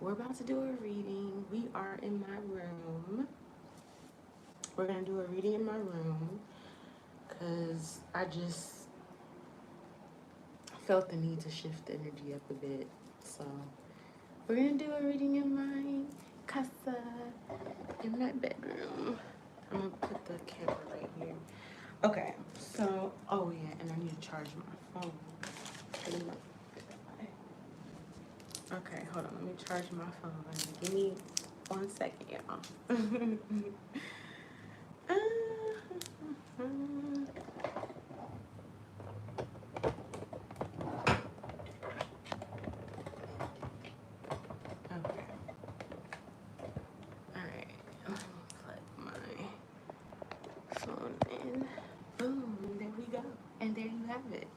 we're about to do a reading. We are in my room. We're gonna do a reading in my room because I just felt the need to shift the energy up a bit. So we're gonna do a reading in my casa, in my bedroom. I'm gonna put the camera right here. Okay, so, oh yeah, and I need to charge my phone. Okay, hold on, let me charge my phone. Give me 1 second, y'all. Okay, alright, let me plug my phone in. Boom, there we go. And there you have it.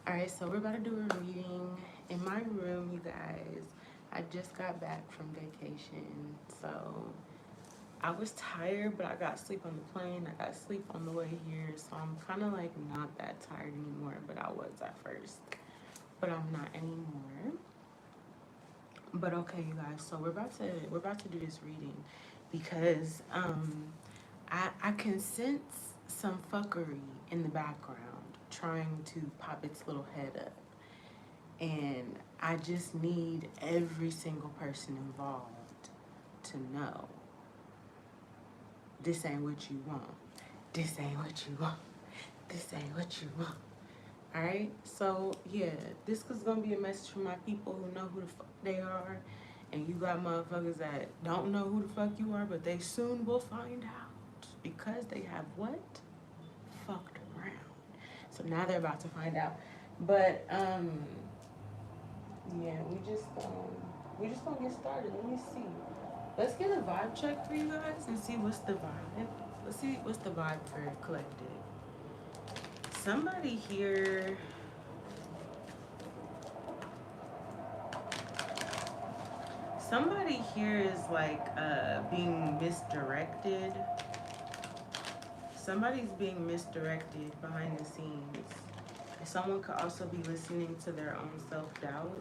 Alright, so we're about to do a reading in my room, you guys. I just got back from vacation, so I was tired, but I got sleep on the plane. I got sleep on the way here, so I'm kind of like not that tired anymore, but I was at first. But I'm not anymore. But okay, you guys. So we're about to do this reading because I can sense some fuckery in the background trying to pop its little head up, and I just need every single person involved to know this ain't what you want. This ain't what you want. This ain't what you want. Alright? So, yeah, this is gonna be a message for my people who know who the fuck they are. And you got motherfuckers that don't know who the fuck you are, but they soon will find out. Because they have what? Fucked around. So now they're about to find out. But, yeah, we just gonna get started. Let me see. Let's get a vibe check for you guys and see what's the vibe. Let's see what's the vibe for collective. Somebody here, somebody here is like being misdirected. Somebody's being misdirected behind the scenes. Someone could also be listening to their own self-doubt.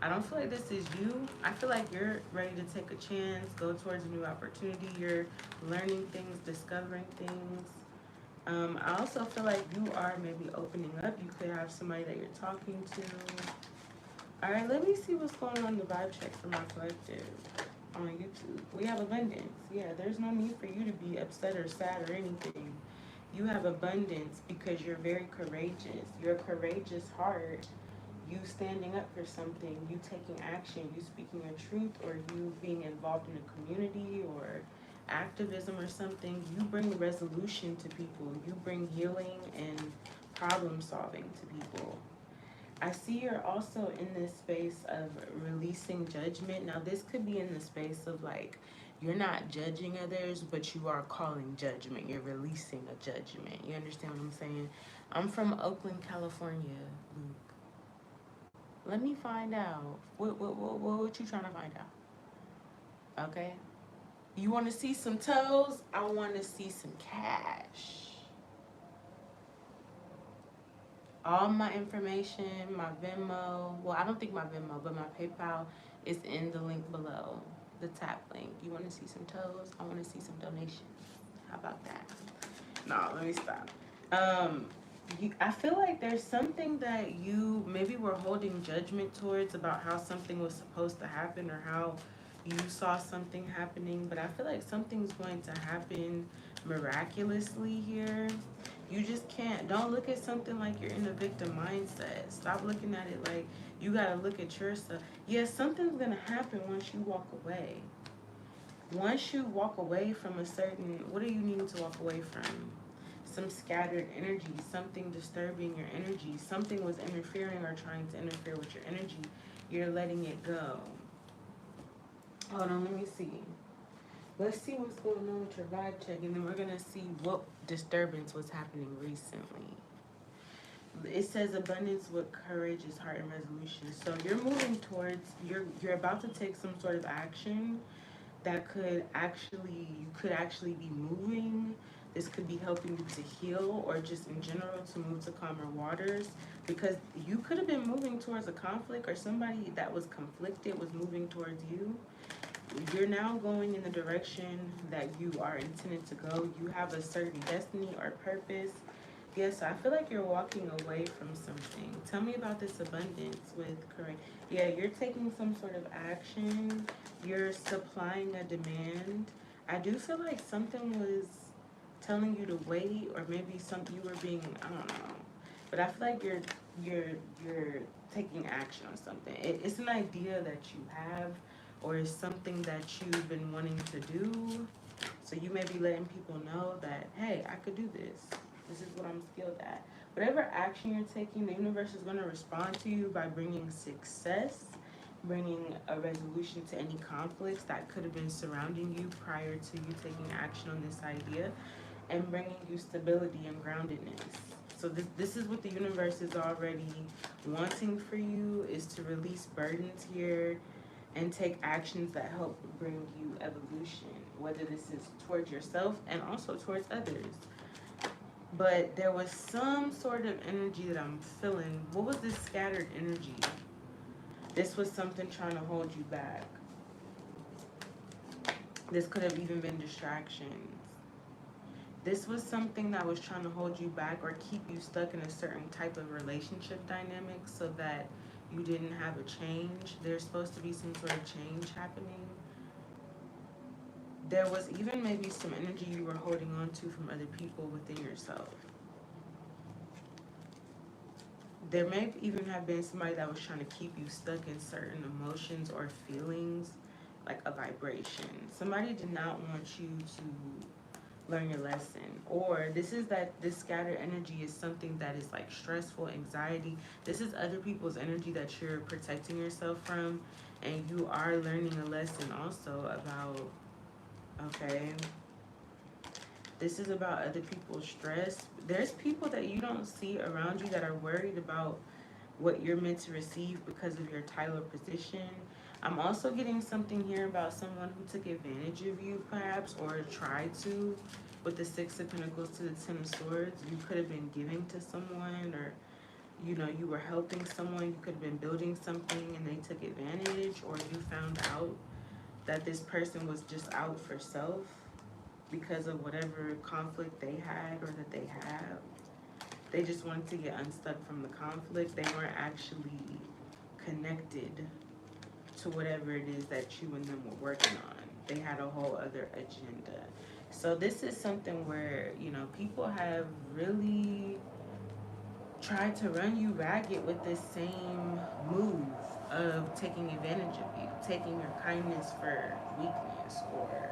I don't feel like this is you. I feel like you're ready to take a chance, go towards a new opportunity. You're learning things, discovering things. I also feel like you are maybe opening up. You could have somebody that you're talking to. All right, let me see what's going on in the vibe check for my collective on YouTube. We have abundance. Yeah, there's no need for you to be upset or sad or anything. You have abundance because you're very courageous. You're a courageous heart. You standing up for something, you taking action, you speaking your truth, or you being involved in a community or activism or something. You bring resolution to people. You bring healing and problem solving to people. I see you're also in this space of releasing judgment. Now, this could be in the space of like, you're not judging others, but you are calling judgment. You're releasing a judgment. You understand what I'm saying? I'm from Oakland, California, Luke. Let me find out. What you trying to find out? Okay? You want to see some toes? I want to see some cash. All my information, my Venmo, well, I don't think my Venmo, but my PayPal is in the link below, the tap link. You want to see some toes? I want to see some donations. How about that? No, let me stop. I feel like there's something that you maybe were holding judgment towards about how something was supposed to happen or how you saw something happening, but I feel like something's going to happen miraculously here. You just can't. Don't look at something like you're in a victim mindset. Stop looking at it like you gotta look at yourself. Yes, something's gonna happen once you walk away. Once you walk away from a certain, what do you need to walk away from? Some scattered energy, something disturbing your energy, something was interfering or trying to interfere with your energy. You're letting it go. Hold on, let me see. Let's see what's going on with your vibe check, and then we're gonna see what disturbance was happening recently. It says abundance with courageous heart and resolution. So you're moving towards, you're about to take some sort of action that could actually, you could actually be moving This could be helping you to heal or just in general to move to calmer waters, because you could have been moving towards a conflict, or somebody that was conflicted was moving towards you. You're now going in the direction that you are intended to go. You have a certain destiny or purpose. Yes, I feel like you're walking away from something. Tell me about this abundance with correct. Yeah, you're taking some sort of action. You're supplying a demand. I do feel like something was telling you to wait, or maybe you were being, I don't know. But I feel like you're taking action on something. It's an idea that you have, or it's something that you've been wanting to do. So you may be letting people know that, hey, I could do this. This is what I'm skilled at. Whatever action you're taking, the universe is going to respond to you by bringing success, bringing a resolution to any conflicts that could have been surrounding you prior to you taking action on this idea, and bringing you stability and groundedness. So this is what the universe is already wanting for you, is to release burdens here and take actions that help bring you evolution, whether this is towards yourself and also towards others. But there was some sort of energy that I'm feeling. What was this scattered energy? This was something trying to hold you back. This could have even been distractions. This was something that was trying to hold you back or keep you stuck in a certain type of relationship dynamic so that you didn't have a change. There's supposed to be some sort of change happening. There was even maybe some energy you were holding on to from other people within yourself. There may even have been somebody that was trying to keep you stuck in certain emotions or feelings, like a vibration. Somebody did not want you to learn your lesson. Or this scattered energy is something that is like stressful, anxiety. This is other people's energy that you're protecting yourself from, and you are learning a lesson also about, okay, this is about other people's stress. There's people that you don't see around you that are worried about what you're meant to receive because of your title or position. I'm also getting something here about someone who took advantage of you, perhaps, or tried to. With the Six of Pentacles to the Ten of Swords, you could have been giving to someone, or you were helping someone. You could have been building something and they took advantage, or you found out that this person was just out for self because of whatever conflict they had or that they have. They just wanted to get unstuck from the conflict. They weren't actually connected to whatever it is that you and them were working on. They had a whole other agenda. So this is something where, people have really tried to run you ragged with this same move of taking advantage of you, taking your kindness for weakness, or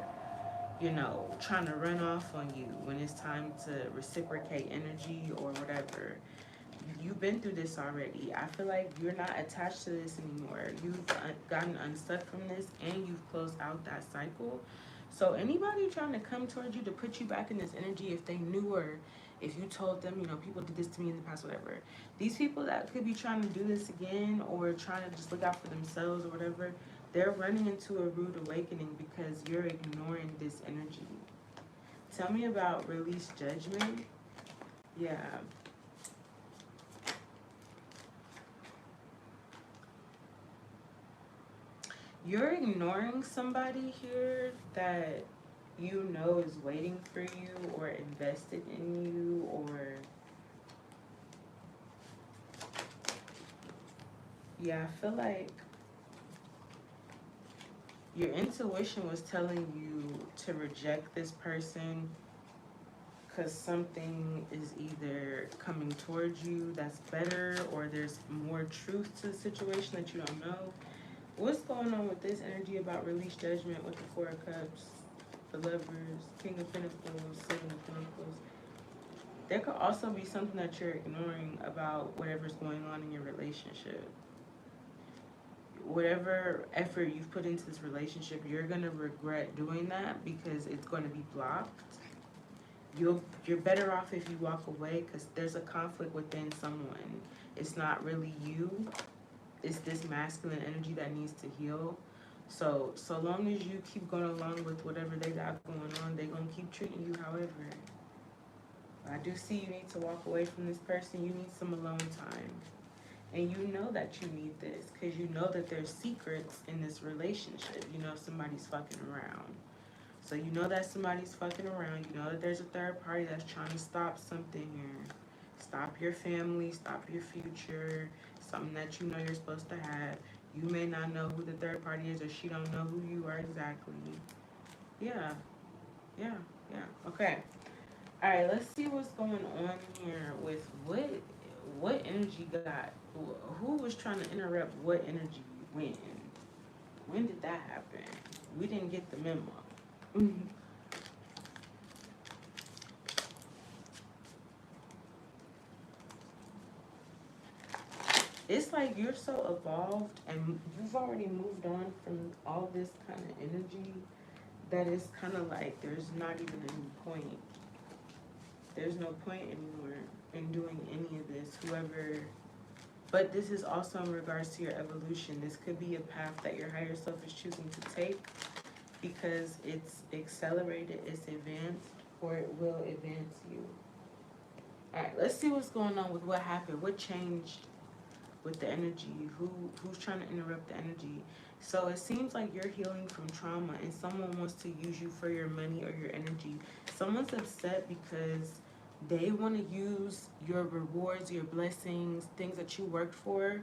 trying to run off on you when it's time to reciprocate energy or whatever. You've been through this already. I feel like you're not attached to this anymore. You've gotten unstuck from this and you've closed out that cycle. So anybody trying to come towards you to put you back in this energy, if they knew, or if you told them, people did this to me in the past, whatever. These people that could be trying to do this again or trying to just look out for themselves or whatever, they're running into a rude awakening because you're ignoring this energy. Tell me about release judgment. Yeah. You're ignoring somebody here that is waiting for you or invested in you, or yeah, I feel like your intuition was telling you to reject this person because something is either coming towards you that's better, or there's more truth to the situation that you don't know. What's going on with this energy about release judgment with the Four of Cups, the Lovers, King of Pentacles, Seven of Pentacles? There could also be something that you're ignoring about whatever's going on in your relationship. Whatever effort you've put into this relationship, you're going to regret doing that because it's going to be blocked. You're better off if you walk away because there's a conflict within someone. It's not really you. It's this masculine energy that needs to heal. So long as you keep going along with whatever they got going on, they're going to keep treating you however. I do see you need to walk away from this person. You need some alone time. And you know that you need this because you know that there's secrets in this relationship. You know somebody's fucking around. So you know that somebody's fucking around. You know that there's a third party that's trying to stop something here. Stop your family, stop your future, something that you know you're supposed to have. You may not know who the third party is or she don't know who you are exactly. Yeah, yeah, yeah. Okay. All right, let's see what's going on here with what energy got who was trying to interrupt what energy when? When did that happen? We didn't get the memo. It's like you're so evolved and you've already moved on from all this kind of energy that it's kind of like there's not even any point. There's no point anymore in doing any of this. Whoever, but this is also in regards to your evolution. This could be a path that your higher self is choosing to take because it's accelerated, it's advanced, or it will advance you. All right, let's see what's going on with what happened, what changed with the energy, who's trying to interrupt the energy. So it seems like you're healing from trauma and someone wants to use you for your money or your energy. Someone's upset because they want to use your rewards, your blessings, things that you worked for.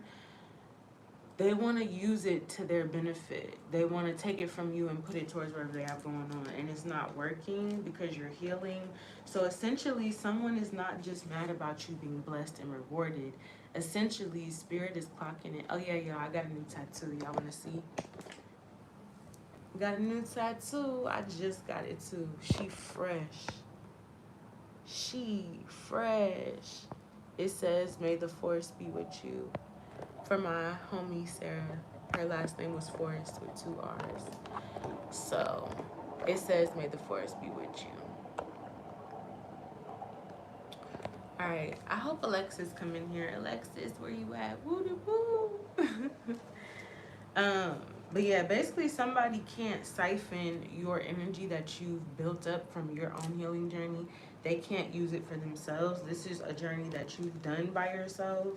They want to use it to their benefit. They want to take it from you and put it towards whatever they have going on. And it's not working because you're healing. So essentially, someone is not just mad about you being blessed and rewarded. Essentially, spirit is clocking it. Oh, yeah, y'all, I got a new tattoo. Y'all want to see? Got a new tattoo. I just got it too. She fresh. She fresh. It says, may the force be with you. For my homie Sarah, her last name was Forrest with 2 R's. So it says, may the force be with you. All right, I hope Alexis come in here. Alexis, where you at? Woo woo. But yeah, basically somebody can't siphon your energy that you've built up from your own healing journey. They can't use it for themselves. This is a journey that you've done by yourself.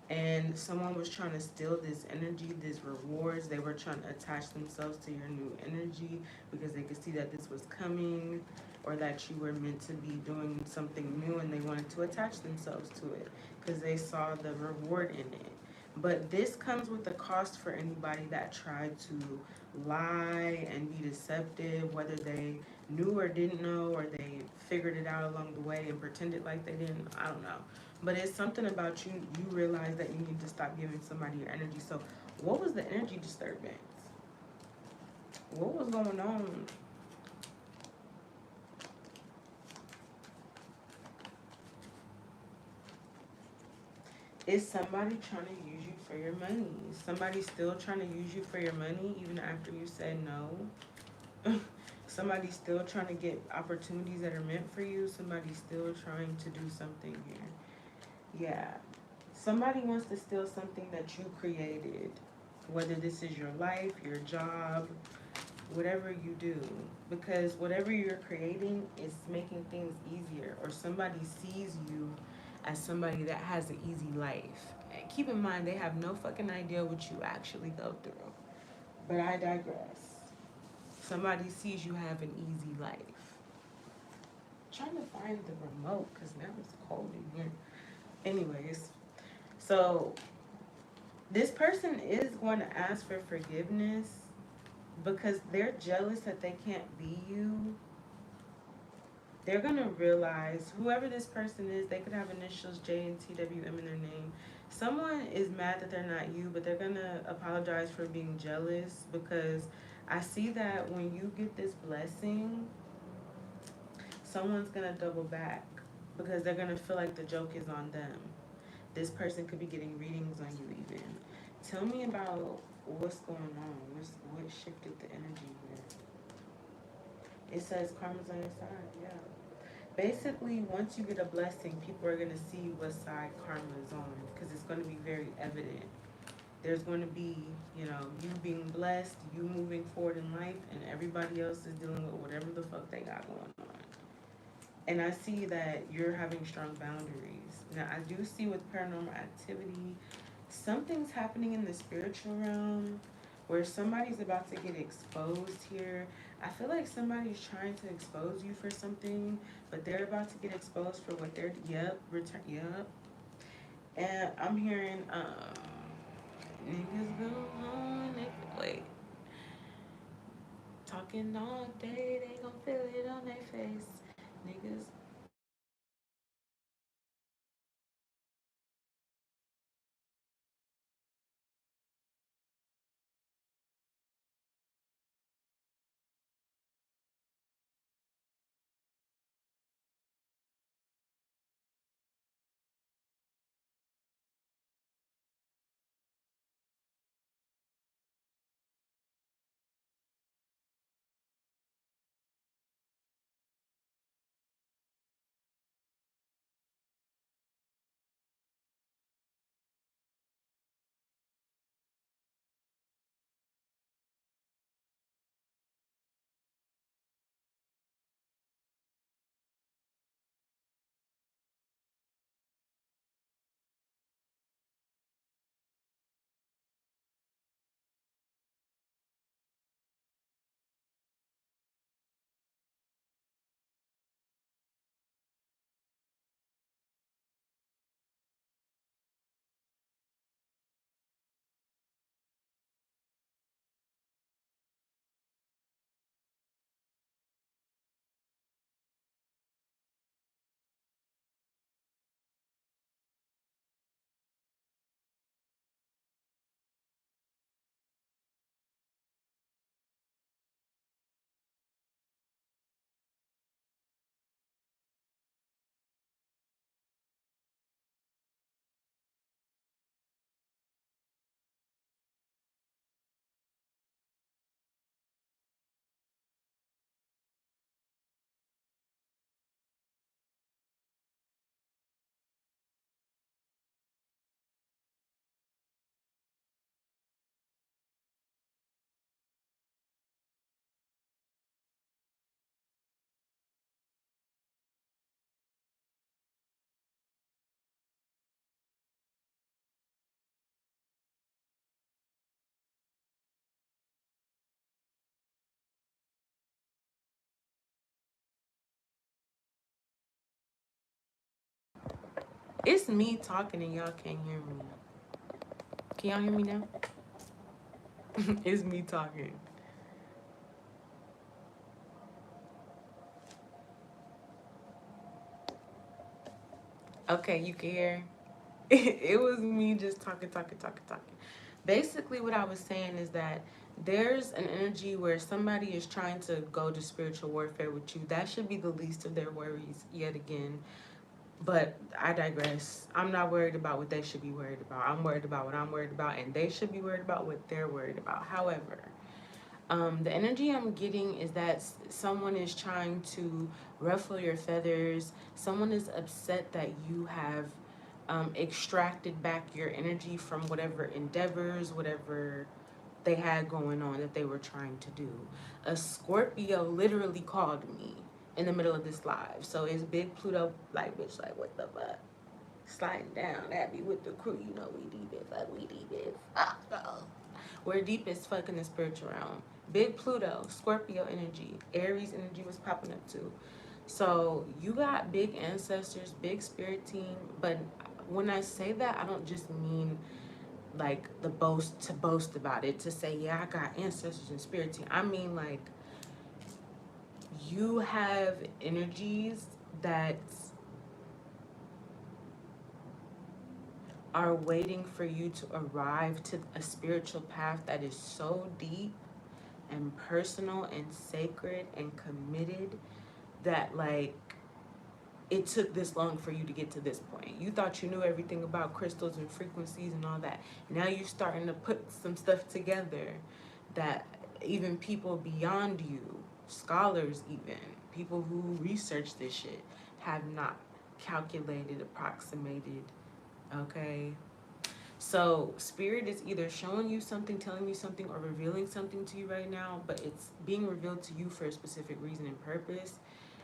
And someone was trying to steal this energy, these rewards. They were trying to attach themselves to your new energy because they could see that this was coming or that you were meant to be doing something new and they wanted to attach themselves to it because they saw the reward in it. But this comes with a cost for anybody that tried to lie and be deceptive, whether they knew or didn't know or they figured it out along the way and pretended like they didn't. I don't know. But it's something about you, you realize that you need to stop giving somebody your energy. So what was the energy disturbance? What was going on? Is somebody trying to use you for your money? Somebody still trying to use you for your money even after you said no? Somebody's still trying to get opportunities that are meant for you. Somebody's still trying to do something here. Yeah. Somebody wants to steal something that you created. Whether this is your life, your job, whatever you do. Because whatever you're creating is making things easier. Or somebody sees you as somebody that has an easy life. And keep in mind, they have no fucking idea what you actually go through. But I digress. Somebody sees you have an easy life. I'm trying to find the remote because now it's cold in here. Anyways, so this person is going to ask for forgiveness because they're jealous that they can't be you. They're going to realize whoever this person is, they could have initials J and TWM in their name. Someone is mad that they're not you, but they're going to apologize for being jealous because I see that when you get this blessing, someone's going to double back because they're going to feel like the joke is on them. This person could be getting readings on you even. Tell me about what's going on. What shifted the energy here? It says karma's on your side, yeah. Basically, once you get a blessing, people are going to see what side karma is on because it's going to be very evident. There's going to be, you know, you being blessed, you moving forward in life, and everybody else is dealing with whatever the fuck they got going on. And I see that you're having strong boundaries. Now, I do see with paranormal activity, something's happening in the spiritual realm where somebody's about to get exposed here. I feel like somebody's trying to expose you for something, but they're about to get exposed for what they're, yep. And I'm hearing, niggas go home, wait, talking all day, they gon' feel it on their face. Niggas It's me talking and y'all can't hear me. Can y'all hear me now? It's me talking. Okay, you can hear. It was me just talking. Basically, what I was saying is that there's an energy where somebody is trying to go to spiritual warfare with you. That should be the least of their worries, yet again. But I digress. I'm not worried about what they should be worried about. I'm worried about what I'm worried about, and they should be worried about what they're worried about. However, the energy I'm getting is that someone is trying to ruffle your feathers. Someone is upset that you have extracted back your energy from whatever endeavors, whatever they had going on that they were trying to do. A Scorpio literally called me in the middle of this live. So it's Big Pluto, like, bitch, like, what the fuck? Sliding down, that be with the crew, you know, we deep as fuck, we deep as fuck. We're deep as fuck in the spiritual realm. Big Pluto, Scorpio energy, Aries energy was popping up too. So you got big ancestors, big spirit team, but when I say that, I don't just mean like the boast to boast about it, to say, yeah, I got ancestors and spirit team. I mean, like, you have energies that are waiting for you to arrive to a spiritual path that is so deep and personal and sacred and committed that, like, it took this long for you to get to this point. You thought you knew everything about crystals and frequencies and all that. Now you're starting to put some stuff together that even people beyond you, scholars even, people who research this shit, have not calculated, approximated, okay? So spirit is either showing you something, telling you something, or revealing something to you right now, but it's being revealed to you for a specific reason and purpose.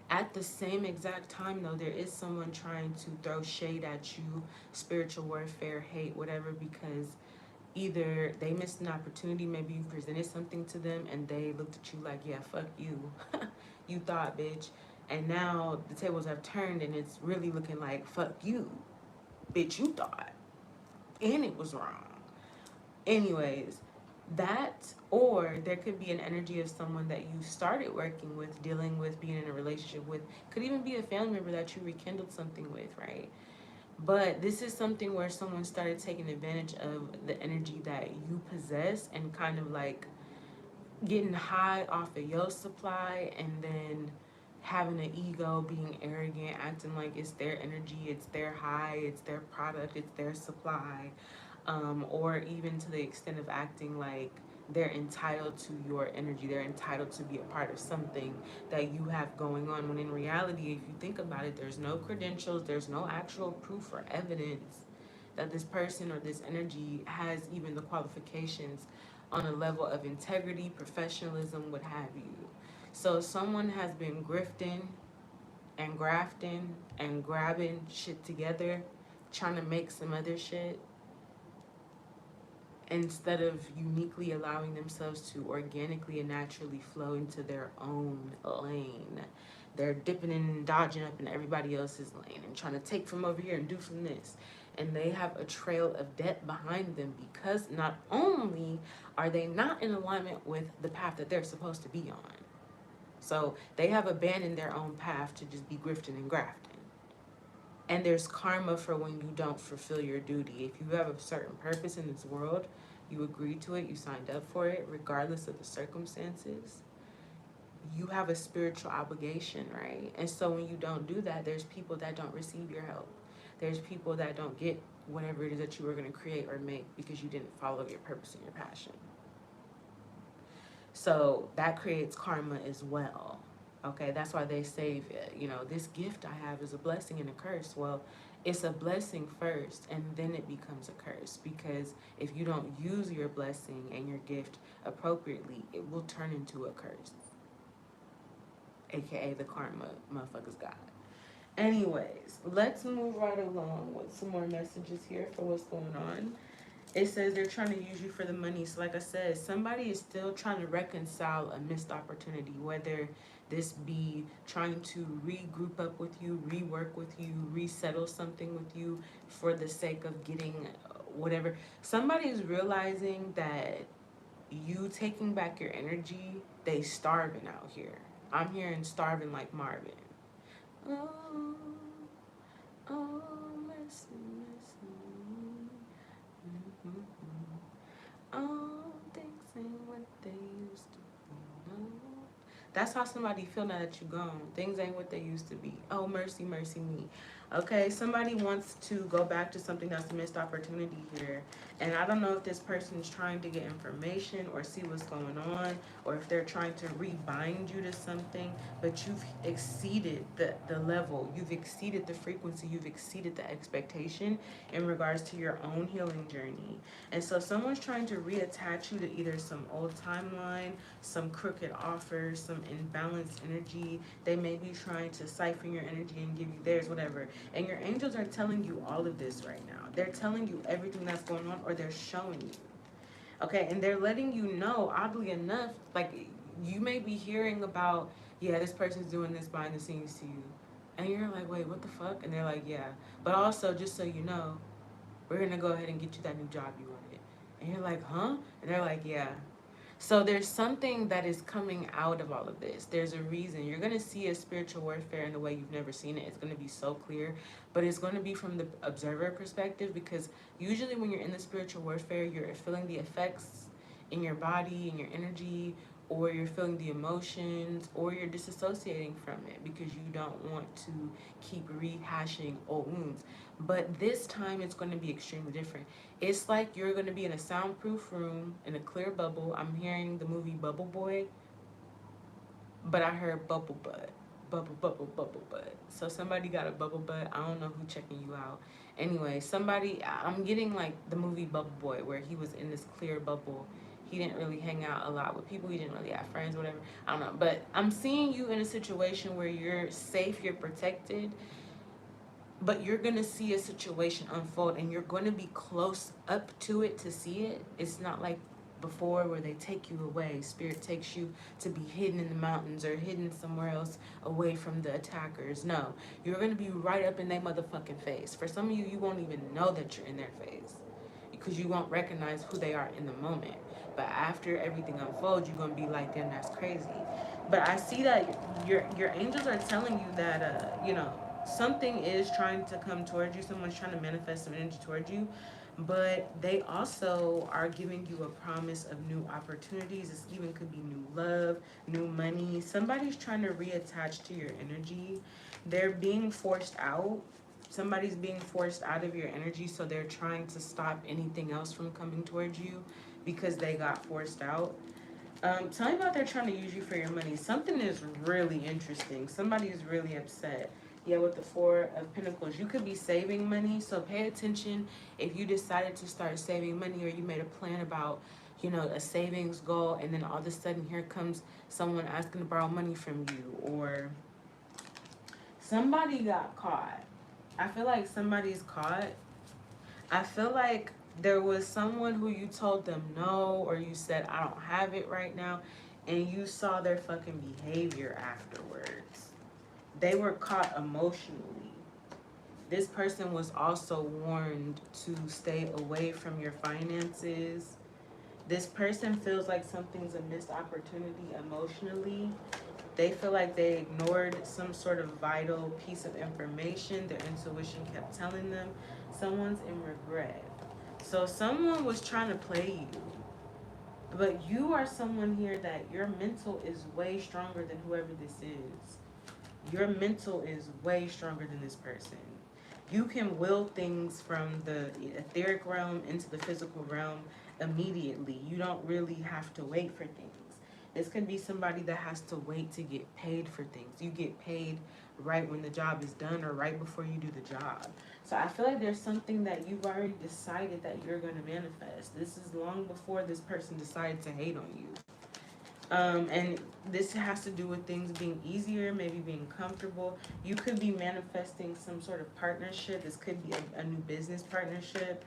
At the same exact time, though, there is someone trying to throw shade at you, spiritual warfare, hate, whatever, because either they missed an opportunity, maybe you presented something to them and they looked at you like, yeah, fuck you. You thought, bitch. And now the tables have turned and it's really looking like, fuck you, bitch, you thought. And it was wrong. Anyways, that, or there could be an energy of someone that you started working with, dealing with, being in a relationship with. Could even be a family member that you rekindled something with, right? But this is something where someone started taking advantage of the energy that you possess and kind of like getting high off of your supply, and then having an ego, being arrogant, acting like it's their energy, it's their high, it's their product, it's their supply, or even to the extent of acting like they're entitled to your energy, they're entitled to be a part of something that you have going on, when in reality, if you think about it, there's no credentials, there's no actual proof or evidence that this person or this energy has even the qualifications on a level of integrity, professionalism, what have you. So someone has been grifting and grafting and grabbing shit together, trying to make some other shit, instead of uniquely allowing themselves to organically and naturally flow into their own lane. They're dipping in and dodging up in everybody else's lane and trying to take from over here and do from this. And they have a trail of debt behind them because not only are they not in alignment with the path that they're supposed to be on, so they have abandoned their own path to just be grifting and grafting. And there's karma for when you don't fulfill your duty. If you have a certain purpose in this world, you agreed to it, you signed up for it, regardless of the circumstances, you have a spiritual obligation, right? And so when you don't do that, there's people that don't receive your help. There's people that don't get whatever it is that you were going to create or make because you didn't follow your purpose and your passion. So that creates karma as well. Okay, that's why they say, you know, this gift I have is a blessing and a curse. Well, it's a blessing first, and then it becomes a curse, because if you don't use your blessing and your gift appropriately, it will turn into a curse, aka the karma motherfuckers got. Anyways, let's move right along with some more messages here for what's going on. It says they're trying to use you for the money. So like I said, somebody is still trying to reconcile a missed opportunity, whether this be trying to regroup up with you, rework with you, resettle something with you for the sake of getting whatever. Somebody is realizing that you taking back your energy, they starving out here. I'm hearing starving like Marvin. Oh, oh, mercy, mercy. Mm-hmm. Oh, things ain't what they used to be. No. That's how somebody feel now that you gone. Things ain't what they used to be. Oh, mercy, mercy me. Okay, somebody wants to go back to something that's a missed opportunity here. And I don't know if this person is trying to get information or see what's going on, or if they're trying to rebind you to something, but you've exceeded the level, you've exceeded the frequency, you've exceeded the expectation in regards to your own healing journey. And so someone's trying to reattach you to either some old timeline, some crooked offers, some imbalanced energy. They may be trying to siphon your energy and give you theirs, whatever. And your angels are telling you all of this right now. They're telling you everything that's going on, or they're showing you. Okay, and they're letting you know, oddly enough, like you may be hearing about, yeah, this person's doing this behind the scenes to you. And you're like, wait, what the fuck? And they're like, yeah. But also, just so you know, we're gonna go ahead and get you that new job you wanted. And you're like, huh? And they're like, yeah. So there's something that is coming out of all of this. There's a reason. You're going to see a spiritual warfare in a way you've never seen it. It's going to be so clear, but it's going to be from the observer perspective, because usually when you're in the spiritual warfare, you're feeling the effects in your body, in your energy, or you're feeling the emotions, or you're disassociating from it because you don't want to keep rehashing old wounds. But this time it's going to be extremely different. It's like you're going to be in a soundproof room in a clear bubble. I'm hearing the movie Bubble Boy, but I heard bubble butt. Bubble, bubble, bubble butt. So somebody got a bubble butt. I don't know who checking you out. Anyway, I'm getting like the movie Bubble Boy, where he was in this clear bubble He didn't really hang out a lot with people. He didn't really have friends, whatever. I don't know. But I'm seeing you in a situation where you're safe, you're protected, but you're going to see a situation unfold and you're going to be close up to it to see it. It's not like before where they take you away. Spirit takes you to be hidden in the mountains or hidden somewhere else away from the attackers. No, you're going to be right up in their motherfucking face. For some of you, you won't even know that you're in their face because you won't recognize who they are in the moment. But after everything unfolds, you're going to be like, damn, that's crazy. But I see that your angels are telling you that, something is trying to come towards you. Someone's trying to manifest some energy towards you, but they also are giving you a promise of new opportunities. This even could be new love, new money. Somebody's trying to reattach to your energy. They're being forced out. Somebody's being forced out of your energy, so they're trying to stop anything else from coming towards you because they got forced out. Tell me about they're trying to use you for your money. Something is really interesting. Somebody is really upset. Yeah, with the Four of Pentacles, you could be saving money. So pay attention if you decided to start saving money or you made a plan about, a savings goal, and then all of a sudden here comes someone asking to borrow money from you, or somebody got caught. I feel like somebody's caught. I feel like there was someone who you told them no, or you said, I don't have it right now, and you saw their fucking behavior afterwards. They were caught emotionally. This person was also warned to stay away from your finances. This person feels like something's a missed opportunity emotionally. They feel like they ignored some sort of vital piece of information. Their intuition kept telling them. Someone's in regret. So someone was trying to play you. But you are someone here that your mental is way stronger than whoever this is. Your mental is way stronger than this person. You can will things from the etheric realm into the physical realm immediately. You don't really have to wait for things. This could be somebody that has to wait to get paid for things. You get paid right when the job is done or right before you do the job. So I feel like there's something that you've already decided that you're going to manifest. This is long before this person decided to hate on you. And this has to do with things being easier, maybe being comfortable. You could be manifesting some sort of partnership. This could be a new business partnership.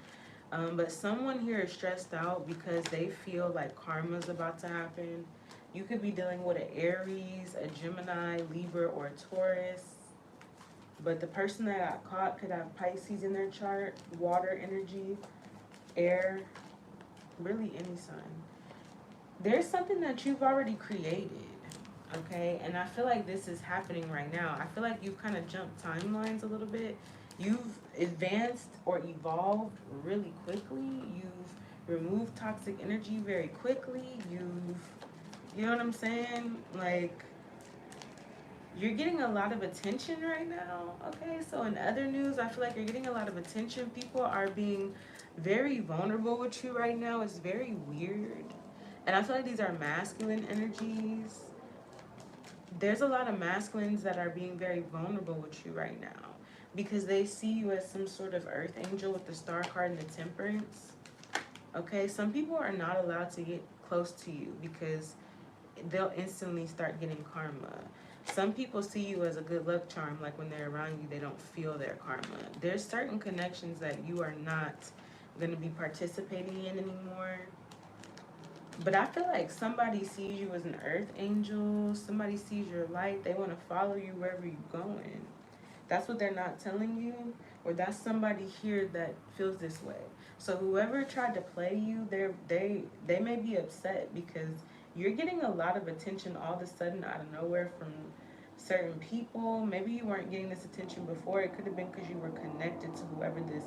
But someone here is stressed out because they feel like karma's about to happen. You could be dealing with an Aries, a Gemini, Libra, or a Taurus. But the person that got caught could have Pisces in their chart, water energy, air, really any sign. There's something that you've already created, okay? And I feel like this is happening right now. I feel like you've kind of jumped timelines a little bit. You've advanced or evolved really quickly. You've removed toxic energy very quickly. You know what I'm saying? Like, you're getting a lot of attention right now, okay? So in other news, I feel like you're getting a lot of attention. People are being very vulnerable with you right now. It's very weird. And I feel like these are masculine energies. There's a lot of masculines that are being very vulnerable with you right now because they see you as some sort of earth angel with the star card and the temperance. Okay, some people are not allowed to get close to you because they'll instantly start getting karma. Some people see you as a good luck charm, like when they're around you, they don't feel their karma. There's certain connections that you are not going to be participating in anymore. But I feel like somebody sees you as an earth angel. Somebody sees your light. They want to follow you wherever you're going. That's what they're not telling you. Or that's somebody here that feels this way. So whoever tried to play you, they may be upset because you're getting a lot of attention all of a sudden out of nowhere from certain people. Maybe you weren't getting this attention before. It could have been because you were connected to whoever this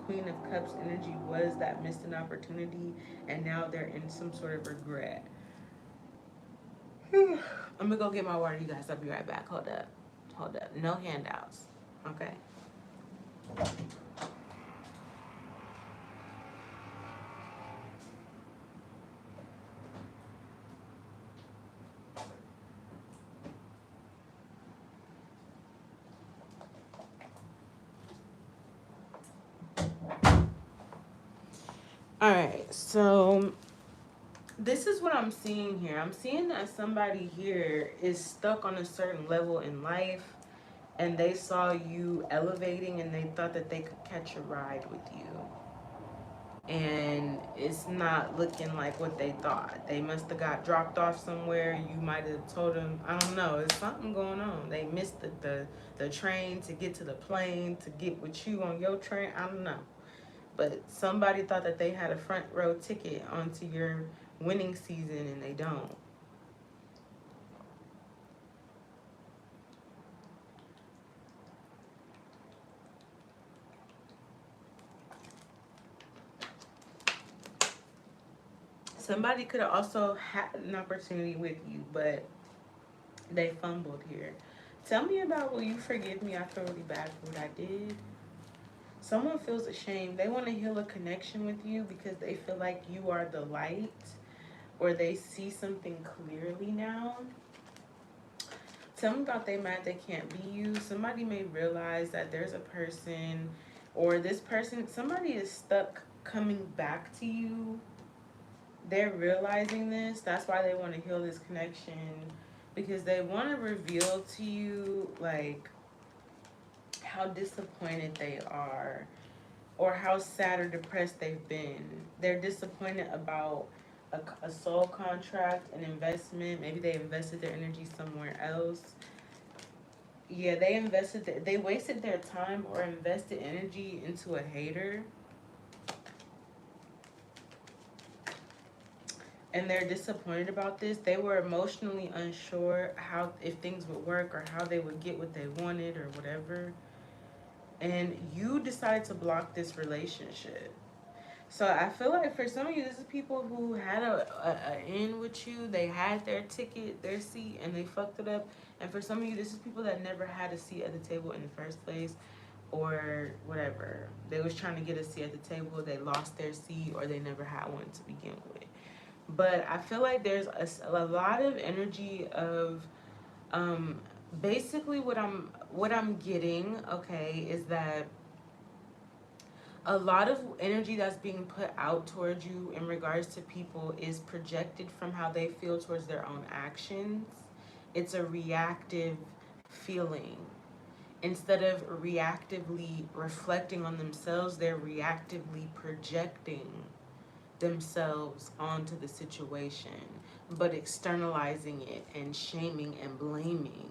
Queen of Cups energy was that missed an opportunity, and now they're in some sort of regret. I'm gonna go get my water, you guys. I'll be right back. Hold up. No handouts. Okay. All right, so this is what I'm seeing here. I'm seeing that somebody here is stuck on a certain level in life, and they saw you elevating and they thought that they could catch a ride with you. And it's not looking like what they thought. They must have got dropped off somewhere. You might have told them, I don't know, there's something going on. They missed the train to get to the plane to get with you on your train. I don't know. But somebody thought that they had a front row ticket onto your winning season and they don't. Somebody could have also had an opportunity with you, but they fumbled here. Tell me about, will you forgive me? I feel really bad for what I did. Someone feels ashamed. They want to heal a connection with you because they feel like you are the light, or they see something clearly now. Tell me about they mad they can't be you. Somebody may realize that there's a person, or this person, somebody is stuck coming back to you. They're realizing this. That's why they want to heal this connection, because they want to reveal to you like how disappointed they are, or how sad or depressed they've been. They're disappointed about a soul contract, an investment. Maybe they invested their energy somewhere else. Yeah, they wasted their time or invested energy into a hater, and they're disappointed about this. They were emotionally unsure how, if things would work or how they would get what they wanted or whatever. And you decided to block this relationship. So I feel like for some of you, this is people who had a in with you. They had their ticket, their seat, and they fucked it up. And for some of you, this is people that never had a seat at the table in the first place, or whatever. They was trying to get a seat at the table. They lost their seat, or they never had one to begin with. But I feel like there's a lot of energy of um, basically what I'm getting, okay, is that a lot of energy that's being put out towards you in regards to people is projected from how they feel towards their own actions. It's a reactive feeling. Instead of reactively reflecting on themselves, they're reactively projecting themselves onto the situation, but externalizing it and shaming and blaming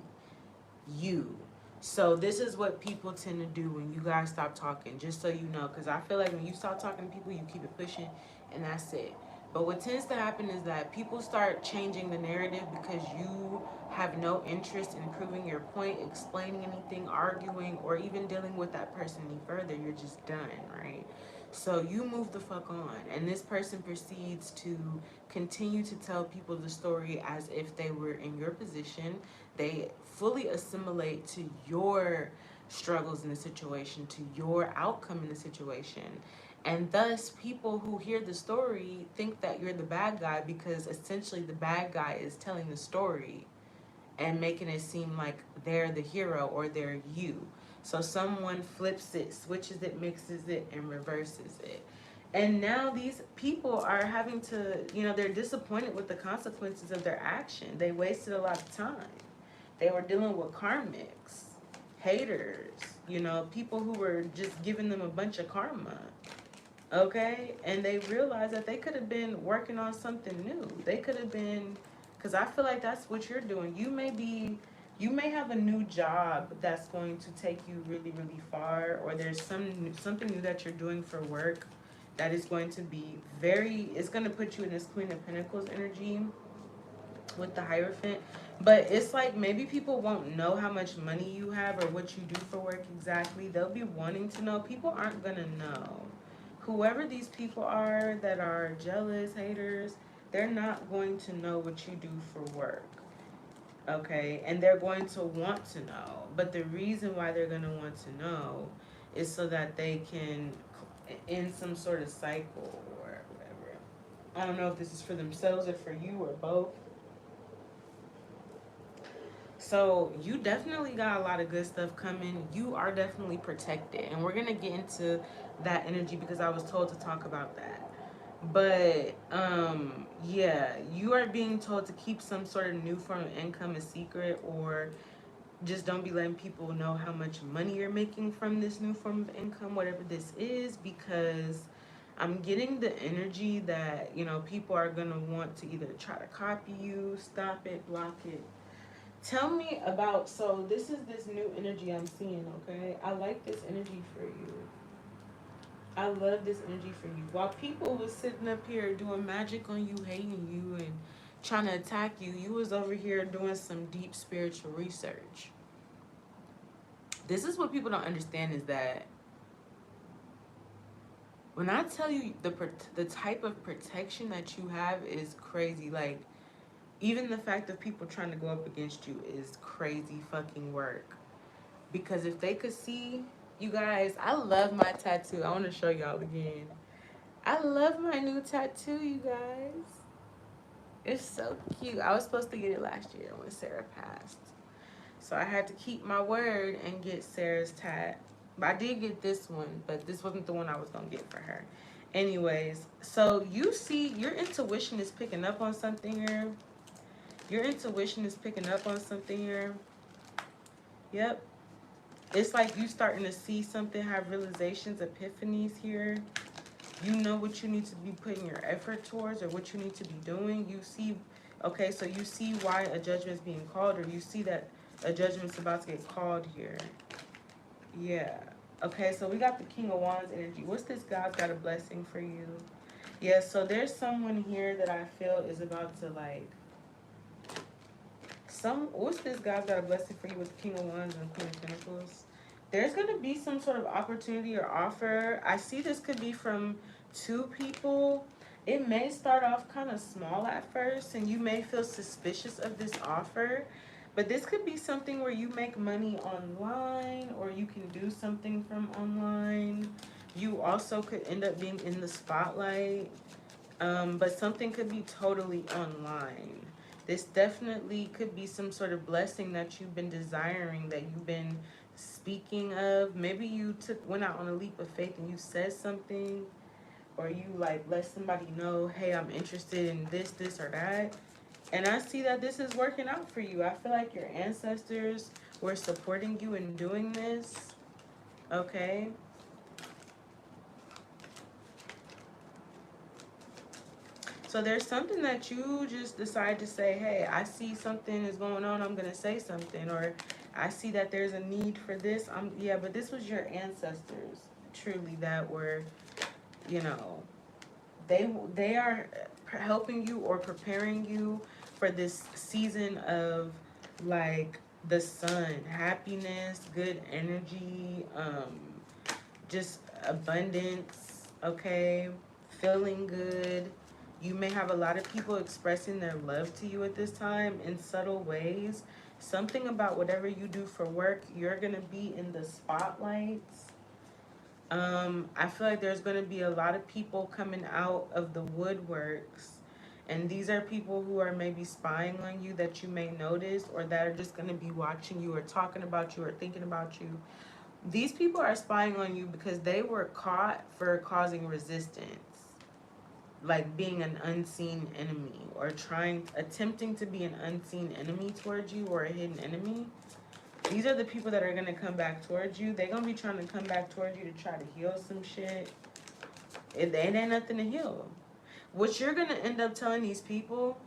you. So this is what people tend to do when you guys stop talking, just so you know, because I feel like when you stop talking to people, you keep it pushing, and that's it. But what tends to happen is that people start changing the narrative because you have no interest in proving your point, explaining anything, arguing, or even dealing with that person any further. You're just done, right? So you move the fuck on, and this person proceeds to continue to tell people the story as if they were in your position. They fully assimilate to your struggles in the situation, to your outcome in the situation. And thus, people who hear the story think that you're the bad guy, because essentially the bad guy is telling the story and making it seem like they're the hero or they're you. So someone flips it, switches it, mixes it, and reverses it. And now these people are having to, they're disappointed with the consequences of their action. They wasted a lot of time. They were dealing with karmics, haters, people who were just giving them a bunch of karma. Okay? And they realized that they could have been working on something new. They could have been, because I feel like that's what you're doing. You may have a new job that's going to take you really, really far, or there's something new that you're doing for work that is going to be it's going to put you in this Queen of Pentacles energy with the Hierophant. But it's like maybe people won't know how much money you have or what you do for work exactly. They'll be wanting to know. People aren't going to know. Whoever these people are that are jealous, haters, they're not going to know what you do for work. Okay? And they're going to want to know. But the reason why they're going to want to know is so that they can end some sort of cycle or whatever. I don't know if this is for themselves or for you or both. So you definitely got a lot of good stuff coming. You are definitely protected. And we're going to get into that energy because I was told to talk about that. But yeah, you are being told to keep some sort of new form of income a secret, or just don't be letting people know how much money you're making from this new form of income, whatever this is, because I'm getting the energy that, you know, people are gonna want to either try to copy you, stop it, block it. Tell me about, so this is this new energy I'm seeing, okay? I like this energy for you. I love this energy for you. While people was sitting up here doing magic on you, hating you, and trying to attack you, you was over here doing some deep spiritual research. This is what people don't understand is that when I tell you the type of protection that you have is crazy. Like, even the fact of people trying to go up against you is crazy fucking work. Because if they could see, you guys, I love my tattoo. I want to show y'all again. I love my new tattoo, you guys. It's so cute. I was supposed to get it last year when Sarah passed. So I had to keep my word and get Sarah's tat. I did get this one, but this wasn't the one I was going to get for her. Anyways, so you see, your intuition is picking up on something here. Your intuition is picking up on something here. Yep. It's like you starting to see something, have realizations, epiphanies here. You know what you need to be putting your effort towards or what you need to be doing. You see, okay, so you see why a judgment's being called, or you see that a judgment's about to get called here. Yeah. Okay, so we got the King of Wands energy. What's this God's got a blessing for you? Yeah, so there's someone here that I feel is about to like what's this God's got a blessing for you with the King of Wands and Queen of Pentacles? There's gonna be some sort of opportunity or offer. I see this could be from two people. It may start off kind of small at first and you may feel suspicious of this offer, but this could be something where you make money online or you can do something from online. You also could end up being in the spotlight, but something could be totally online. This definitely could be some sort of blessing that you've been desiring, that you've been speaking of. Maybe you went out on a leap of faith and you said something, or you like let somebody know, hey, I'm interested in this or that. And I see that this is working out for you. I feel like your ancestors were supporting you in doing this. Okay. So there's something that you just decide to say, hey, I see something is going on, I'm gonna say something, or I see that there's a need for this. Yeah, but this was your ancestors truly that were, you know, they are helping you or preparing you for this season of like the sun, happiness, good energy, just abundance, okay? Feeling good. You may have a lot of people expressing their love to you at this time in subtle ways. Something about whatever you do for work, you're going to be in the spotlights. I feel like there's going to be a lot of people coming out of the woodworks. And these are people who are maybe spying on you that you may notice, or that are just going to be watching you or talking about you or thinking about you. These people are spying on you because they were caught for causing resistance, like being an unseen enemy, or attempting to be an unseen enemy towards you, or a hidden enemy. These are the people that are going to come back towards you. They're going to be trying to come back towards you to try to heal some shit. It ain't nothing to heal. What you're going to end up telling these people,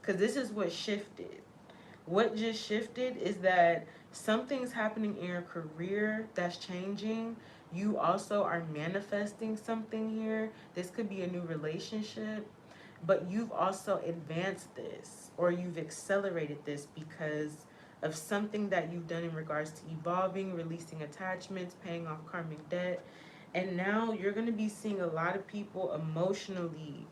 because this is what shifted. What just shifted is that something's happening in your career that's changing. You also are manifesting something here. This could be a new relationship, but you've also advanced this, or you've accelerated this because of something that you've done in regards to evolving, releasing attachments, paying off karmic debt. And now you're going to be seeing a lot of people emotionally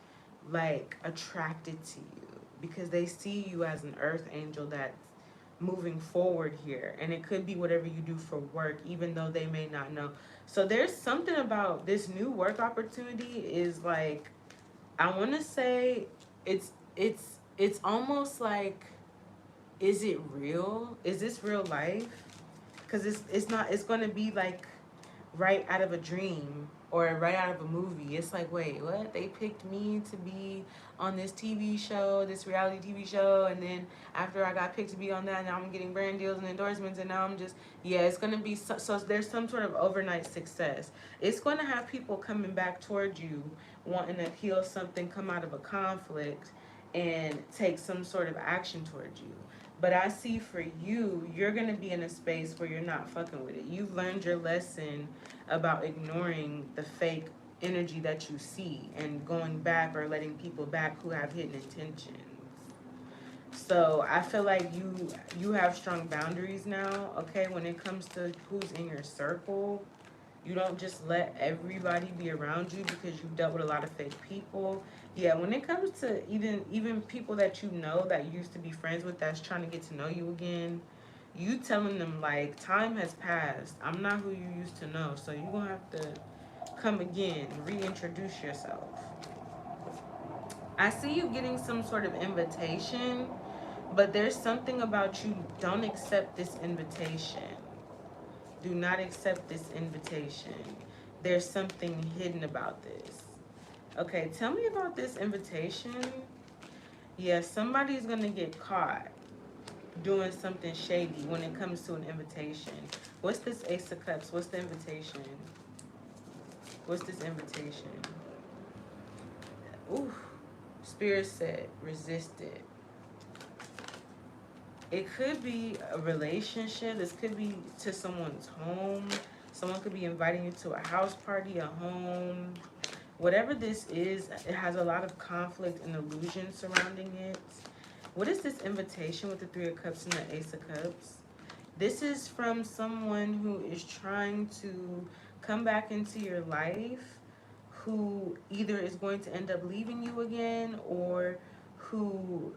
like attracted to you because they see you as an earth angel that's moving forward here. And it could be whatever you do for work, even though they may not know. So there's something about this new work opportunity is like, I want to say it's almost like, is it real? Is this real life? Because it's not, it's going to be like right out of a dream. or right out of a movie. It's like, wait, what? They picked me to be on this TV show, this reality TV show, and then after I got picked to be on that, now I'm getting brand deals and endorsements, and now I'm just, yeah, it's gonna be so there's some sort of overnight success. It's gonna have people coming back towards you, wanting to heal something, come out of a conflict, and take some sort of action towards you. But I see for you, you're gonna be in a space where you're not fucking with it. You've learned your lesson about ignoring the fake energy that you see and going back or letting people back who have hidden intentions. So I feel like you have strong boundaries now, okay, when it comes to who's in your circle. You don't just let everybody be around you because you've dealt with a lot of fake people. Yeah, when it comes to even people that you know that you used to be friends with that's trying to get to know you again, you telling them like time has passed. I'm not who you used to know, so you're gonna have to come again, reintroduce yourself. I see you getting some sort of invitation, but there's something about you. Don't accept this invitation. Do not accept this invitation. There's something hidden about this. Okay, tell me about this invitation. Yeah, somebody's gonna get caught doing something shady when it comes to an invitation. What's this Ace of Cups? What's the invitation? What's this invitation? Ooh, Spirit said, resist it. It could be a relationship. This could be to someone's home. Someone could be inviting you to a house party, a home. Whatever this is, it has a lot of conflict and illusion surrounding it. What is this invitation with the Three of Cups and the Ace of Cups? This is from someone who is trying to come back into your life, who either is going to end up leaving you again or who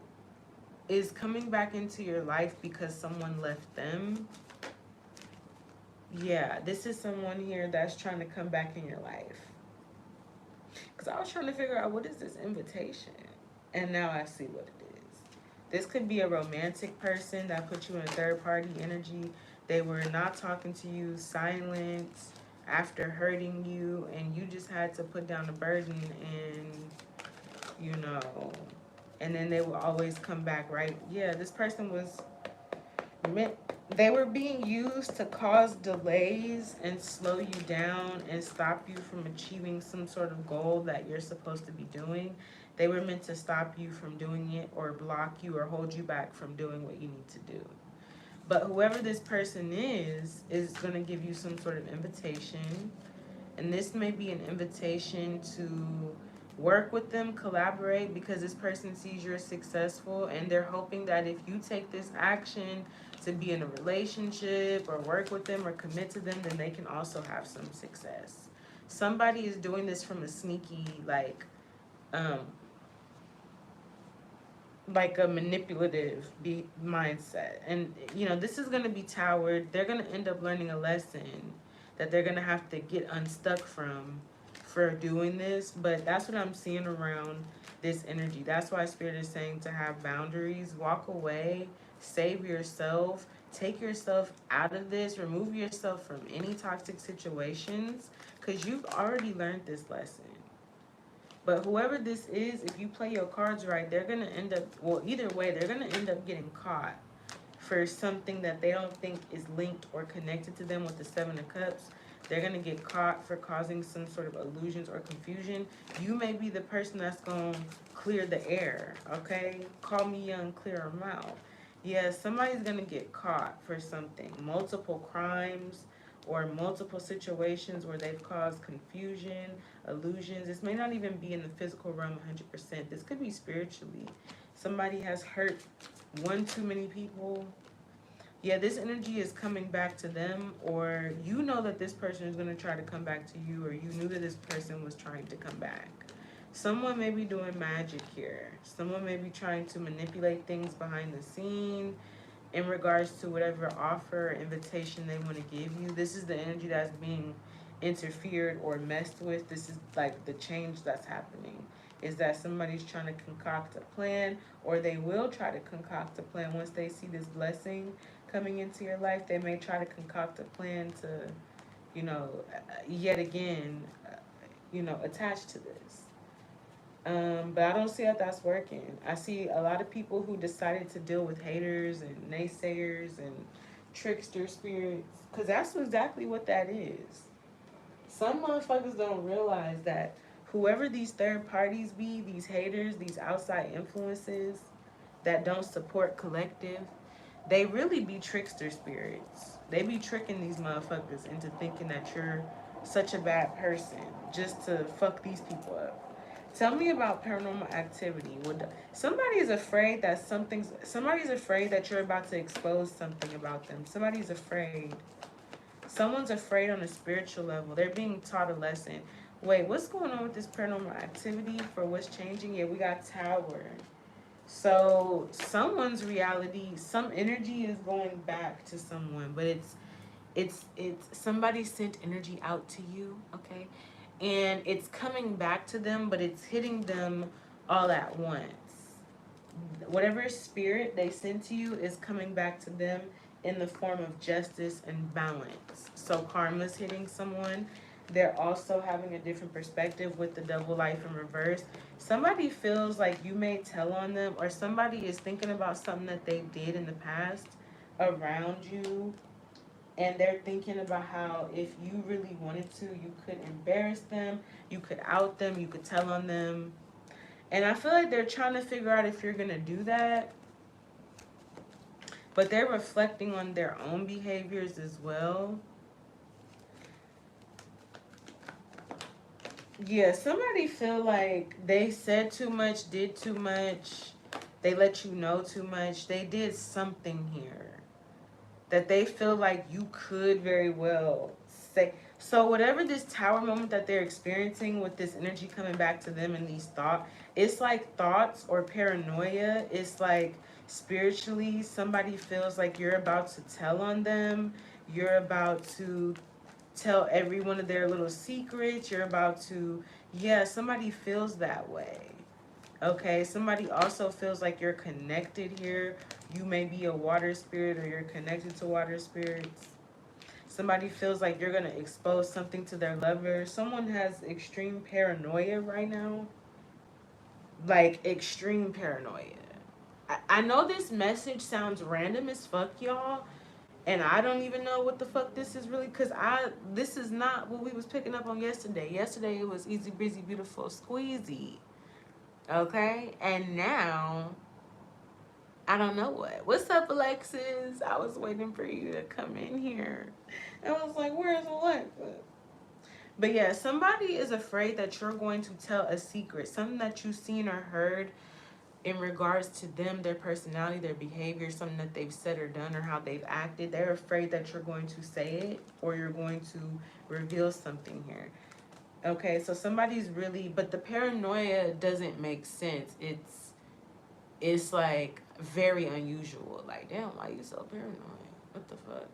is coming back into your life because someone left them. Yeah, this is someone here that's trying to come back in your life. Because I was trying to figure out what is this invitation? And now I see what it is. This could be a romantic person that put you in a third party energy. They were not talking to you, silent after hurting you, and you just had to put down the burden and, you know, and then they will always come back, right? Yeah, this person was meant, they were being used to cause delays and slow you down and stop you from achieving some sort of goal that you're supposed to be doing. They were meant to stop you from doing it or block you or hold you back from doing what you need to do. But whoever this person is going to give you some sort of invitation. And this may be an invitation to work with them, collaborate, because this person sees you're successful and they're hoping that if you take this action to be in a relationship or work with them or commit to them, then they can also have some success. Somebody is doing this from a sneaky, um, like a manipulative mindset. And, you know, this is going to be towered. They're going to end up learning a lesson that they're going to have to get unstuck from for doing this. But that's what I'm seeing around this energy. That's why Spirit is saying to have boundaries, walk away, save yourself, take yourself out of this, remove yourself from any toxic situations, because you've already learned this lesson. But whoever this is, if you play your cards right, they're going to end up, well, either way, they're going to end up getting caught for something that they don't think is linked or connected to them with the Seven of Cups. They're going to get caught for causing some sort of illusions or confusion. You may be the person that's going to clear the air, okay? Call me young, clear them out. Yeah, somebody's going to get caught for something. Multiple crimes or multiple situations where they've caused confusion, illusions. This may not even be in the physical realm 100%. This could be spiritually. Somebody has hurt one too many people. Yeah, this energy is coming back to them, or you know that this person is going to try to come back to you, or you knew that this person was trying to come back. Someone may be doing magic here. Someone may be trying to manipulate things behind the scene in regards to whatever offer or invitation they want to give you. This is the energy that's being interfered or messed with. This is like the change that's happening. Is that somebody's trying to concoct a plan, or they will try to concoct a plan once they see this blessing coming into your life. They may try to concoct a plan to, you know, yet again, attached to this. But I don't see that that's working. I see a lot of people who decided to deal with haters and naysayers and trickster spirits, because that's exactly what that is. Some motherfuckers don't realize that whoever these third parties be, these haters, these outside influences that don't support collective, they really be trickster spirits. They be tricking these motherfuckers into thinking that you're such a bad person just to fuck these people up. Tell me about paranormal activity. Somebody is afraid that somebody's afraid that you're about to expose something about them. Somebody's afraid. Someone's afraid on a spiritual level. They're being taught a lesson. Wait, what's going on with this paranormal activity for what's changing? Yeah, we got Tower. So someone's reality, some energy is going back to someone, but it's somebody sent energy out to you, okay? And it's coming back to them, but it's hitting them all at once. Whatever spirit they sent to you is coming back to them in the form of justice and balance. So karma's hitting someone. They're also having a different perspective with the double life in reverse. Somebody feels like you may tell on them, or somebody is thinking about something that they did in the past around you, and they're thinking about how if you really wanted to, you could embarrass them, you could out them, you could tell on them. And I feel like they're trying to figure out if you're gonna do that, but they're reflecting on their own behaviors as well. Yeah, somebody feel like they said too much, did too much, they let you know too much, they did something here that they feel like you could very well say. So whatever this tower moment that they're experiencing with this energy coming back to them and these thoughts, it's like thoughts or paranoia. It's like spiritually somebody feels like you're about to tell on them. You're about to tell every one of their little secrets. You're about to, yeah, somebody feels that way. Okay, somebody also feels like you're connected here. You may be a water spirit or you're connected to water spirits. Somebody feels like you're going to expose something to their lover. Someone has extreme paranoia right now. Like, extreme paranoia. I know this message sounds random as fuck, y'all. And I don't even know what the fuck this is really, because this is not what we was picking up on yesterday. Yesterday it was easy, busy, beautiful, squeezy. Okay? And now I don't know what. What's up, Alexis? I was waiting for you to come in here. I was like, where's Alexa? But yeah, somebody is afraid that you're going to tell a secret, something that you've seen or heard in regards to them, their personality, their behavior, something that they've said or done or how they've acted. They're afraid that you're going to say it or you're going to reveal something here. Okay, so somebody's really, but the paranoia doesn't make sense. It's like very unusual. Like, damn, why you so paranoid? What the fuck?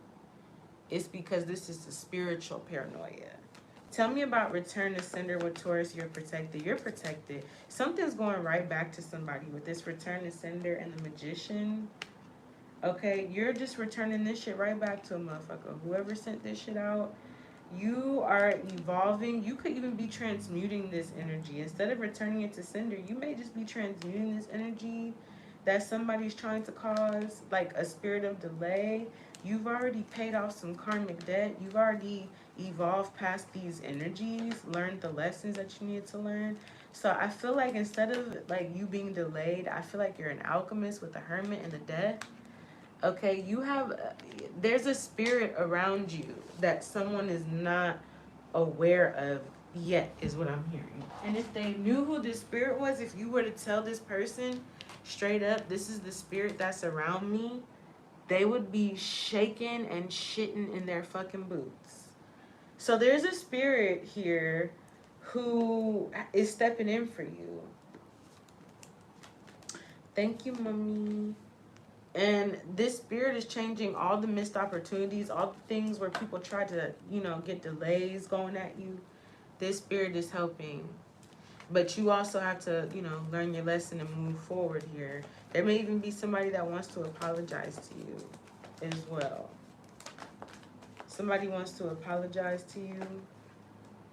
It's because this is the spiritual paranoia. Tell me about return to sender with Taurus. You're protected. You're protected. Something's going right back to somebody with this return to sender and the magician. Okay, you're just returning this shit right back to a motherfucker. Whoever sent this shit out, you are evolving. You could even be transmuting this energy. Instead of returning it to sender, you may just be transmuting this energy that somebody's trying to cause, like a spirit of delay. You've already paid off some karmic debt. You've already evolved past these energies, learned the lessons that you need to learn. So I feel like instead of like you being delayed, I feel like you're an alchemist with the hermit and the death. Okay, you have, there's a spirit around you that someone is not aware of yet, is what I'm hearing. And if they knew who this spirit was, if you were to tell this person straight up, this is the spirit that's around me, they would be shaking and shitting in their fucking boots. So there's a spirit here who is stepping in for you. Thank you, mommy. And this spirit is changing all the missed opportunities, all the things where people try to, get delays going at you. This spirit is helping. But you also have to, learn your lesson and move forward here. There may even be somebody that wants to apologize to you as well. Somebody wants to apologize to you,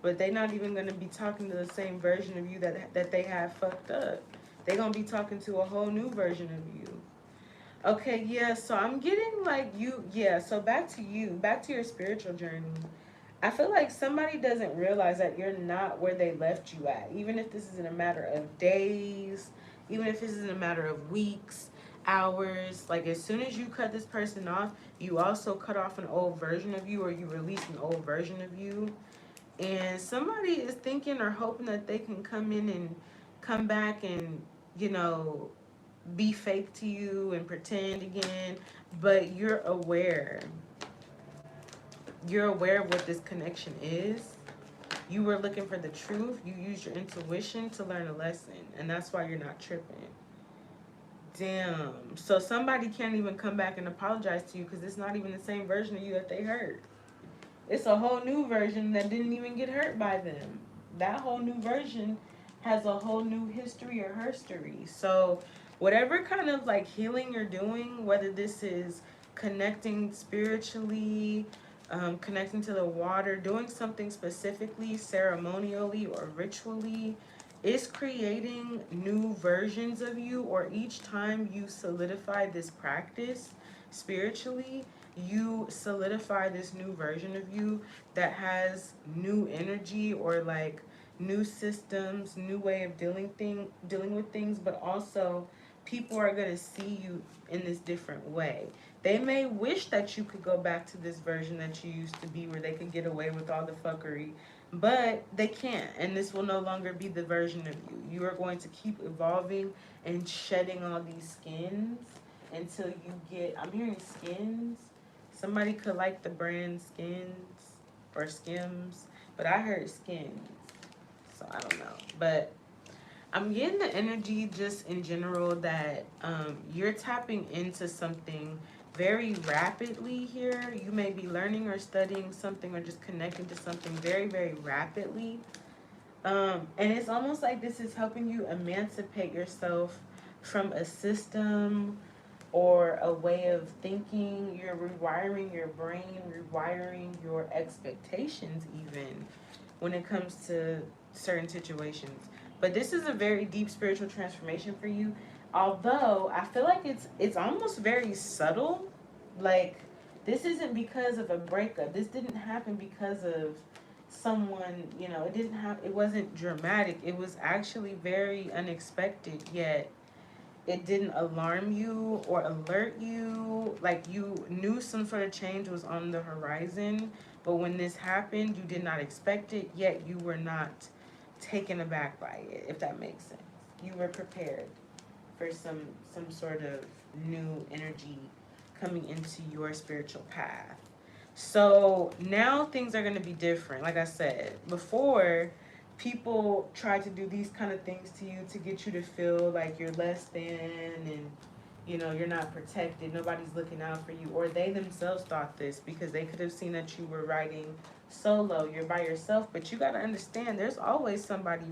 but they're not even going to be talking to the same version of you that they have fucked up. They're going to be talking to a whole new version of you. Okay, yeah, so I'm getting like yeah, so back to you, back to your spiritual journey. I feel like somebody doesn't realize that you're not where they left you at, even if this is in a matter of days, even if this is in a matter of weeks, hours. Like, as soon as you cut this person off, you also cut off an old version of you, or you release an old version of you. And somebody is thinking or hoping that they can come in and come back and, you know, be fake to you and pretend again, but you're aware of what this connection is. You were looking for the truth. You used your intuition to learn a lesson, and that's why you're not tripping. Damn. So somebody can't even come back and apologize to you because it's not even the same version of you that they hurt. It's a whole new version that didn't even get hurt by them. That whole new version has a whole new history or herstory. So, whatever kind of like healing you're doing, whether this is connecting spiritually, connecting to the water, doing something specifically, ceremonially or ritually, is creating new versions of you, or each time you solidify this practice spiritually, you solidify this new version of you that has new energy, or like new systems, new way of dealing with things, but also people are going to see you in this different way. They may wish that you could go back to this version that you used to be, where they could get away with all the fuckery, but they can't, and this will no longer be the version of you. You are going to keep evolving and shedding all these skins until you get, I'm hearing skins. Somebody could like the brand Skins or Skims, but I heard Skins, so I don't know. But I'm getting the energy just in general that you're tapping into something very rapidly here. You may be learning or studying something or just connecting to something very, very rapidly. And it's almost like this is helping you emancipate yourself from a system or a way of thinking. You're rewiring your brain, rewiring your expectations, even when it comes to certain situations. But this is a very deep spiritual transformation for you. Although I feel like it's almost very subtle. Like, this isn't because of a breakup. This didn't happen because of someone, it wasn't dramatic. It was actually very unexpected, yet it didn't alarm you or alert you. Like, you knew some sort of change was on the horizon, but when this happened, you did not expect it, yet you were not taken aback by it, if that makes sense. You were prepared for some sort of new energy coming into your spiritual path. So now things are going to be different. Like I said before, people try to do these kind of things to you to get you to feel like you're less than, and you're not protected, nobody's looking out for you. Or they themselves thought this because they could have seen that you were riding solo, you're by yourself. But you got to understand, there's always somebody.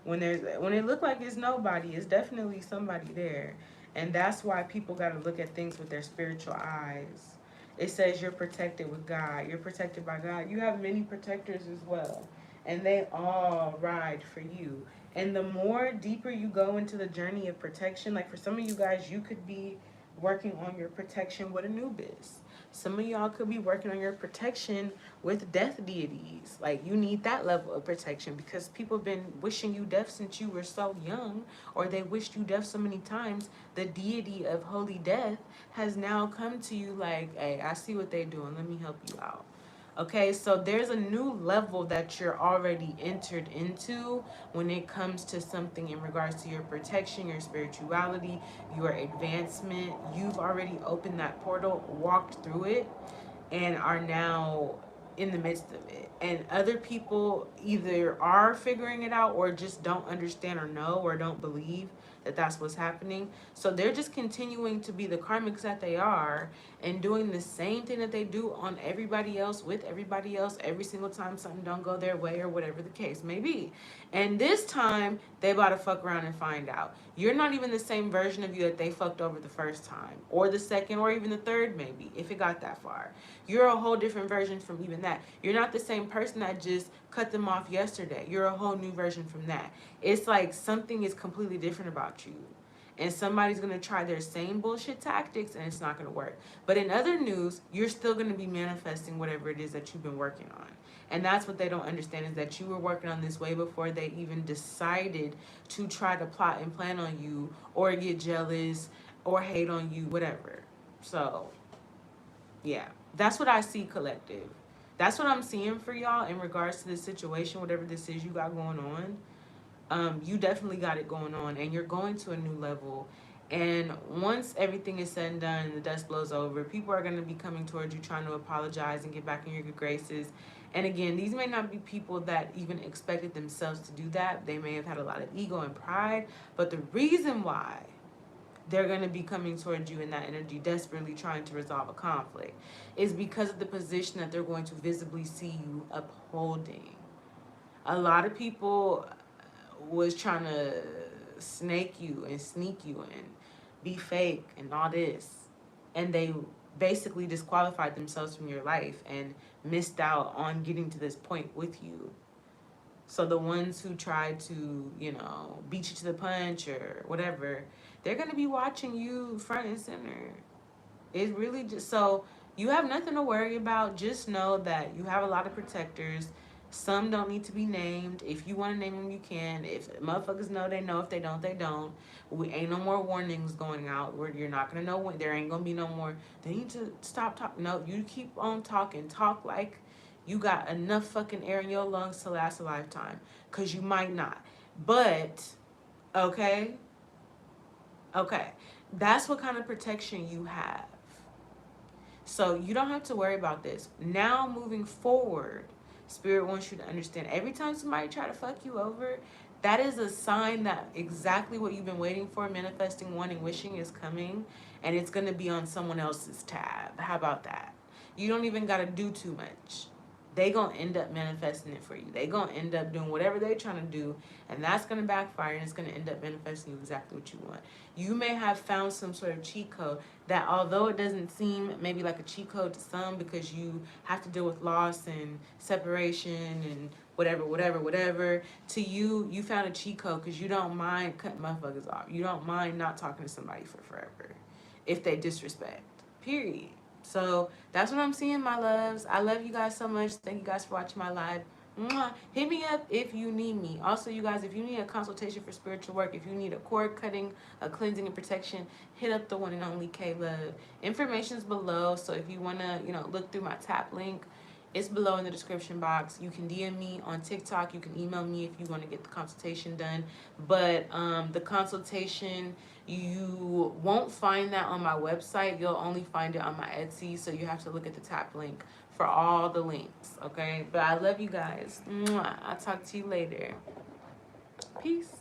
When it look like it's nobody, it's definitely somebody there. And that's why people got to look at things with their spiritual eyes. It says you're protected with God. You're protected by God. You have many protectors as well, and they all ride for you. And the more deeper you go into the journey of protection, like for some of you guys, you could be working on your protection with Anubis. Some of y'all could be working on your protection with death deities. Like, you need that level of protection because people have been wishing you death since you were so young, or they wished you death so many times. The deity of holy death has now come to you like, hey, I see what they're doing. Let me help you out. Okay, so there's a new level that you're already entered into when it comes to something in regards to your protection, your spirituality, your advancement. You've already opened that portal, walked through it, and are now in the midst of it. And other people either are figuring it out or just don't understand or know or don't believe that that's what's happening. So they're just continuing to be the karmics that they are and doing the same thing that they do on everybody else, with everybody else, every single time something don't go their way or whatever the case may be. And this time they about to fuck around and find out. you're not even the same version of you that they fucked over the first time, or the second, or even the third, maybe, if it got that far. You're a whole different version from even that. You're not the same person that just cut them off yesterday. You're a whole new version from that. It's like something is completely different about you. And somebody's going to try their same bullshit tactics and it's not going to work. But in other news, you're still going to be manifesting whatever it is that you've been working on. And that's what they don't understand, is that you were working on this way before they even decided to try to plot and plan on you or get jealous or hate on you, whatever. So, yeah, that's what I see, collective. That's what I'm seeing for y'all in regards to this situation, whatever this is you got going on. You definitely got it going on, and you're going to a new level. And once everything is said and done and the dust blows over, people are going to be coming towards you trying to apologize and get back in your good graces. And again, these may not be people that even expected themselves to do that. They may have had a lot of ego and pride, but the reason why they're going to be coming towards you in that energy, desperately trying to resolve a conflict, is because of the position that they're going to visibly see you upholding. A lot of people was trying to snake you and sneak you and be fake and all this, and they basically disqualified themselves from your life and missed out on getting to this point with you. So the ones who tried to, beat you to the punch or whatever, they're going to be watching you front and center. It really just, so you have nothing to worry about. Just know that you have a lot of protectors. Some don't need to be named. If you want to name them, you can. If motherfuckers know, they know. If they don't, they don't. We ain't no more warnings going out where you're not going to know when. There ain't going to be no more. They need to stop talking. No, you keep on talking. Talk like you got enough fucking air in your lungs to last a lifetime. Because you might not. But, okay? Okay. That's what kind of protection you have. So you don't have to worry about this. Now, moving forward, Spirit wants you to understand, every time somebody try to fuck you over, that is a sign that exactly what you've been waiting for, manifesting, wanting, wishing, is coming, and it's going to be on someone else's tab. How about that? You don't even got to do too much. They going to end up manifesting it for you. They going to end up doing whatever they're trying to do, and that's going to backfire, and it's going to end up manifesting you exactly what you want. You may have found some sort of cheat code that, although it doesn't seem maybe like a cheat code to some, because you have to deal with loss and separation and whatever, to you, you found a cheat code because you don't mind cutting motherfuckers off. You don't mind not talking to somebody for forever if they disrespect, period. So that's what I'm seeing, my loves. I love you guys so much. Thank you guys for watching my live. Mwah. Hit me up if you need me. Also, you guys, if you need a consultation for spiritual work, if you need a cord cutting, a cleansing and protection, hit up the one and only K Love. Information's below, so if you want to, look through my tap link, it's below in the description box. You can DM me on TikTok. You can email me if you want to get the consultation done. But the consultation, you won't find that on my website. You'll only find it on my Etsy. So you have to look at the tap link for all the links, okay? But I love you guys. Mwah. I'll talk to you later. Peace.